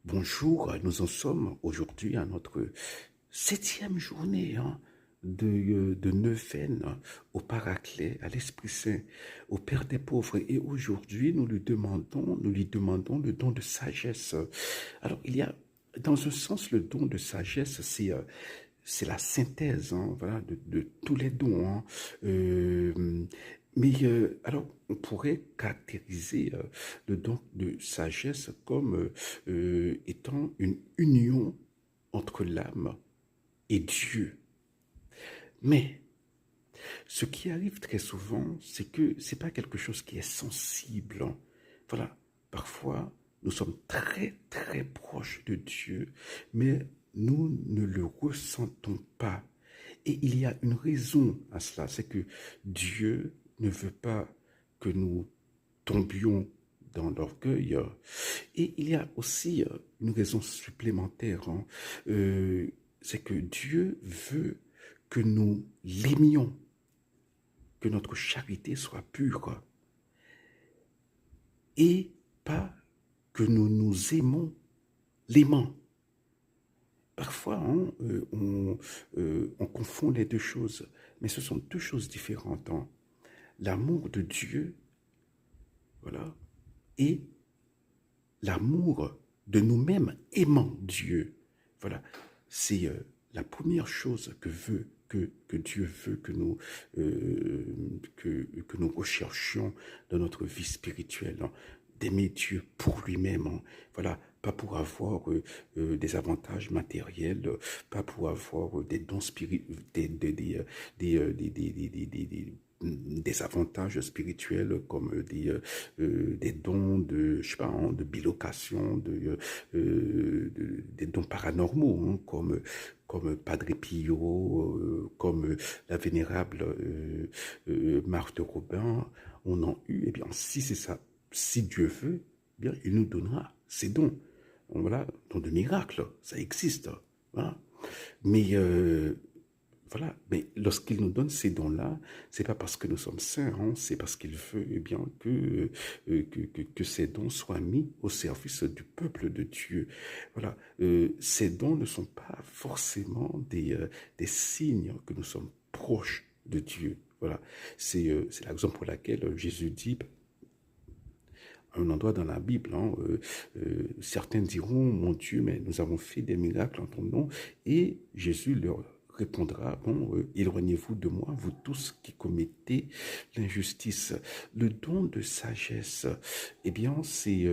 Bonjour, nous en sommes aujourd'hui à notre septième journée de neuvaine au Paraclet, à l'Esprit Saint, au Père des pauvres. Et aujourd'hui, nous lui demandons le don de sagesse. Alors, il y a, dans un sens, le don de sagesse, c'est la synthèse, voilà, de tous les dons. Alors, on pourrait caractériser le don de sagesse comme étant une union entre l'âme et Dieu. Mais ce qui arrive très souvent, c'est que c'est pas quelque chose qui est sensible. Voilà, parfois nous sommes très très proches de Dieu, mais nous ne le ressentons pas. Et il y a une raison à cela, c'est que Dieu ne veut pas que nous tombions dans l'orgueil. Et il y a aussi une raison supplémentaire, c'est que Dieu veut que nous l'aimions, que notre charité soit pure et pas que nous nous l'aimant. Parfois, on confond les deux choses, mais ce sont deux choses différentes. L'amour de Dieu, voilà, et l'amour de nous-mêmes aimant Dieu. Voilà, c'est la première chose que Dieu veut que nous recherchions dans notre vie spirituelle, d'aimer Dieu pour lui-même. Voilà, pas pour avoir des avantages matériels, pas pour avoir des dons spirituels, des avantages spirituels comme des dons de, je sais pas, de bilocation, des dons paranormaux, comme Padre Pio, comme la vénérable Marthe Robin, on en a eu. Eh bien, si c'est ça, si Dieu veut, eh bien, il nous donnera ces dons. Donc, voilà, dons de miracles, ça existe. Voilà. Mais voilà, mais lorsqu'il nous donne ces dons-là, c'est pas parce que nous sommes saints, c'est parce qu'il veut eh bien que ces dons soient mis au service du peuple de Dieu. Voilà, ces dons ne sont pas forcément des signes que nous sommes proches de Dieu. Voilà, c'est la raison pour laquelle Jésus dit à un endroit dans la Bible, certains diront, mon Dieu, mais nous avons fait des miracles en ton nom, et Jésus leur répondra, bon, éloignez-vous de moi, vous tous qui commettez l'injustice. Le don de sagesse, eh bien, c'est